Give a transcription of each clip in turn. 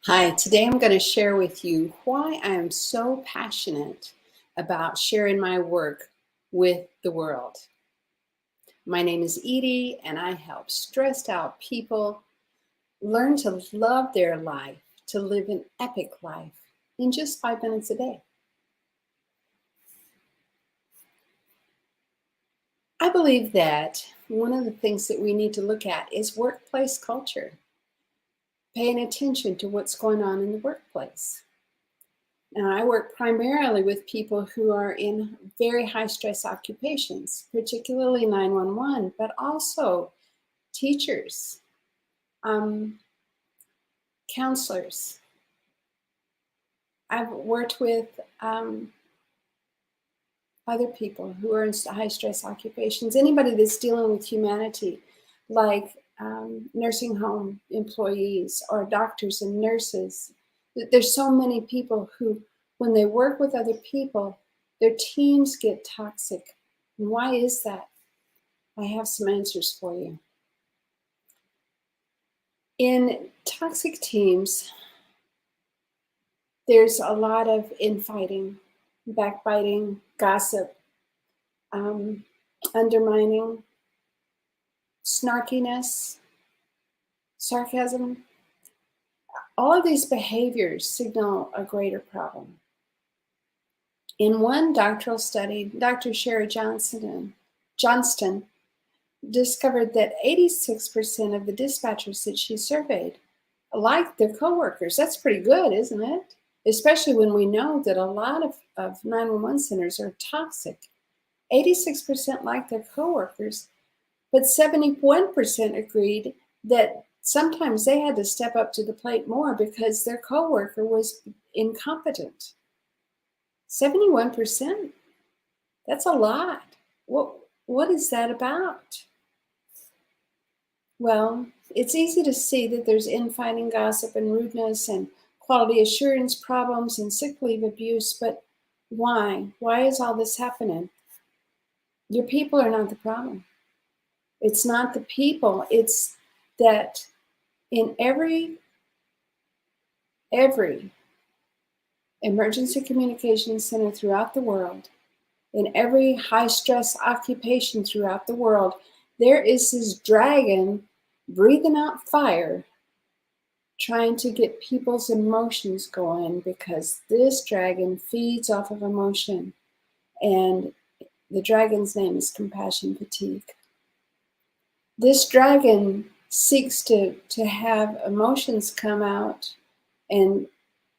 Hi, today I'm going to share with you why I am so passionate about sharing my work with the world. My name is Edie, and I help stressed out people learn to love their life, to live an epic life in just 5 minutes a day. I believe that one of the things that we need to look at is workplace culture, paying attention to what's going on in the workplace. Now, I work primarily with people who are in very high stress occupations, particularly 911, but also teachers, um, counselors. I've worked with other people who are in high stress occupations, anybody that's dealing with humanity, like nursing home employees or doctors and nurses. There's so many people who, when they work with other people, their teams get toxic. And why is that? I have some answers for you. In toxic teams, there's a lot of infighting, backbiting, gossip, um, undermining, snarkiness, sarcasm. All of these behaviors signal a greater problem. In one doctoral study, Dr. Sherry Johnston discovered that 86% of the dispatchers that she surveyed liked their coworkers. That's pretty good, isn't it? Especially when we know that a lot of 911 centers are toxic. 86% liked their coworkers, but 71% agreed that sometimes they had to step up to the plate more because their coworker was incompetent. 71%? That's a lot. What is that about? Well, it's easy to see that there's infighting, gossip, and rudeness, and quality assurance problems, and sick leave abuse, but why? Why is all this happening? Your people are not the problem. It's not the people. It's that in every emergency communication center throughout the world, in every high stress occupation throughout the world, there is this dragon breathing out fire, trying to get people's emotions going, because this dragon feeds off of emotion. And the dragon's name is compassion fatigue. This dragon seeks to have emotions come out, and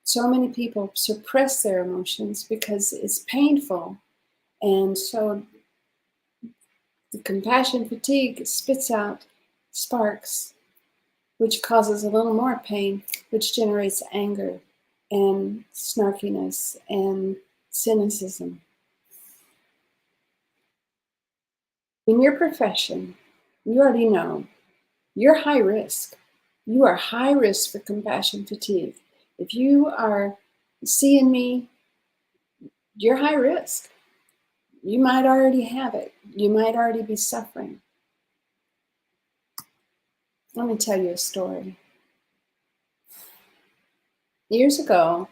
so many people suppress their emotions because it's painful. And so the compassion fatigue spits out sparks, which causes a little more pain, which generates anger and snarkiness and cynicism. In your profession, you already know you're high risk. You are high risk for compassion fatigue. If you are seeing me, you're high risk. You might already have it. You might already be suffering. Let me tell you a story. Years ago,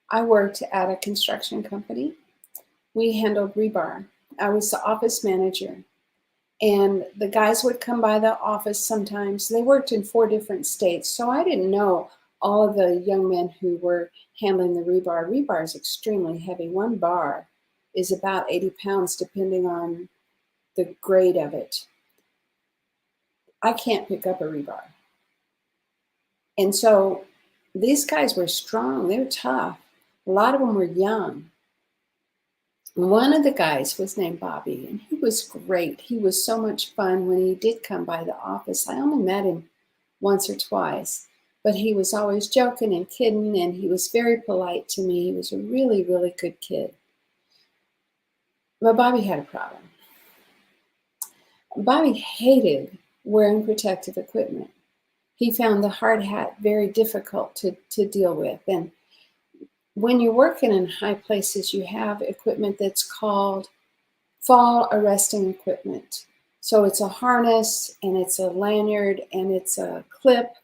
I worked at a construction company. We handled rebar. I was the office manager. And the guys would come by the office sometimes. They worked in 4 different states, so I didn't know all of the young men who were handling the rebar. Rebar is extremely heavy. One bar is about 80 pounds, depending on the grade of it. I can't pick up a rebar. And so these guys were strong. They were tough. A lot of them were young. One of the guys was named Bobby, and he was great. He was so much fun when he did come by the office. I only met him once or twice, but he was always joking and kidding, and he was very polite to me. He was a really, really good kid. But Bobby had a problem. Bobby hated wearing protective equipment. He found the hard hat very difficult to deal with. And when you're working in high places, you have equipment that's called fall arresting equipment. So it's a harness, and it's a lanyard, and it's a clip,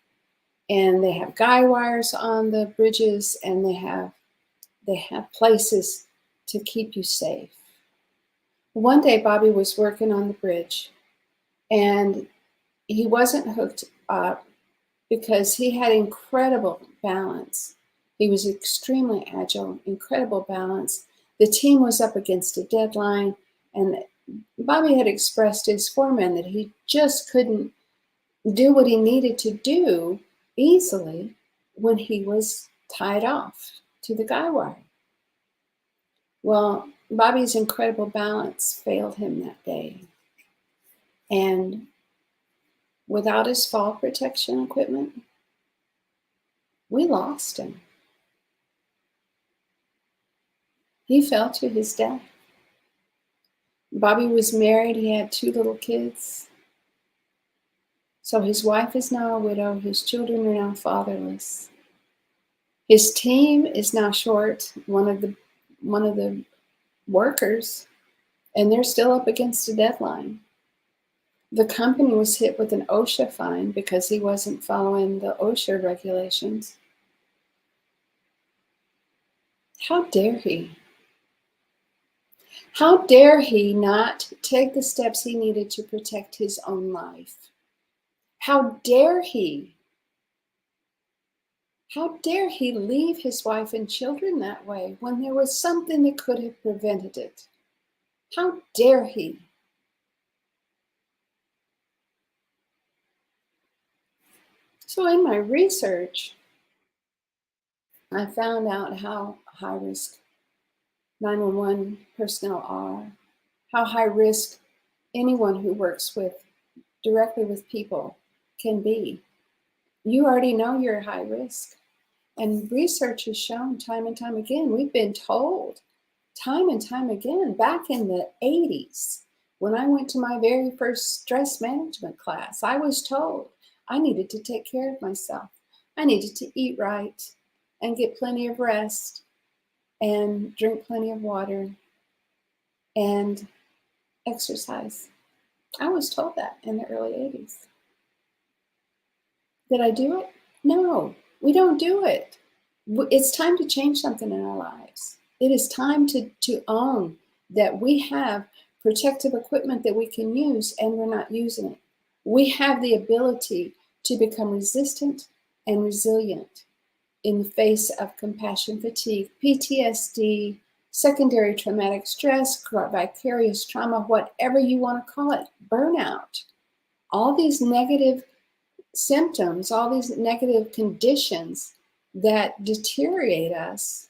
and they have guy wires on the bridges, and they have places to keep you safe. One day, Bobby was working on the bridge, and he wasn't hooked up because he had incredible balance. He was extremely agile, incredible balance. The team was up against a deadline, and Bobby had expressed to his foreman that he just couldn't do what he needed to do easily when he was tied off to the guy wire. Well, Bobby's incredible balance failed him that day. And without his fall protection equipment, we lost him. He fell to his death. Bobby was married. He had 2 little kids. So his wife is now a widow. His children are now fatherless. His team is now short one of the workers, and they're still up against a deadline. The company was hit with an OSHA fine because he wasn't following the OSHA regulations. How dare he? How dare he not take the steps he needed to protect his own life? How dare he? How dare he leave his wife and children that way when there was something that could have prevented it? How dare he? So in my research, I found out how high risk 911 personnel are, how high risk anyone who works directly with people can be. You already know you're high risk. And research has shown time and time again, we've been told time and time again, back in the 80s, when I went to my very first stress management class, I was told I needed to take care of myself. I needed to eat right and get plenty of rest and drink plenty of water and exercise. I was told that in the early 80s. Did I do it? No, we don't do it. It's time to change something in our lives. It is time to own that we have protective equipment that we can use and we're not using it. We have the ability to become resistant and resilient in the face of compassion fatigue, PTSD, secondary traumatic stress, vicarious trauma, whatever you want to call it, burnout. All these negative symptoms, all these negative conditions that deteriorate us,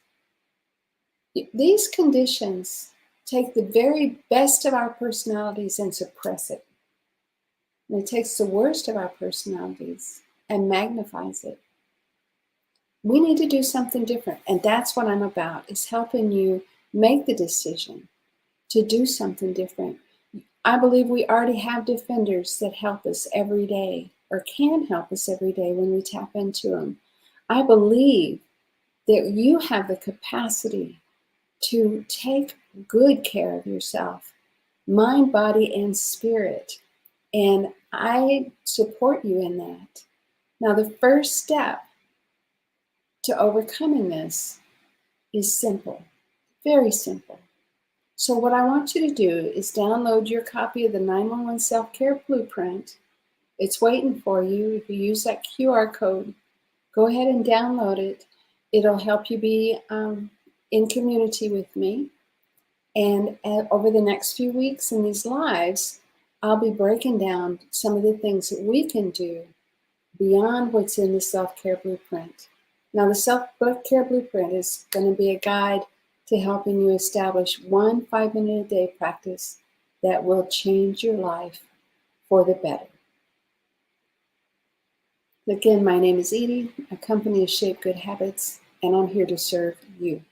these conditions take the very best of our personalities and suppress it. And it takes the worst of our personalities and magnifies it. We need to do something different. And that's what I'm about, is helping you make the decision to do something different. I believe we already have defenders that help us every day, or can help us every day when we tap into them. I believe that you have the capacity to take good care of yourself, mind, body, and spirit. And I support you in that. Now, the first step to overcoming this is simple, very simple. So what I want you to do is download your copy of the 911 Self-Care Blueprint. It's waiting for you. If you use that QR code, go ahead and download it. It'll help you be in community with me. And over the next few weeks in these lives, I'll be breaking down some of the things that we can do beyond what's in the Self-Care Blueprint. Now, the Self-Care Blueprint is going to be a guide to helping you establish one 5-minute-a-day practice that will change your life for the better. Again, my name is Edie. My company is Shape Good Habits, and I'm here to serve you.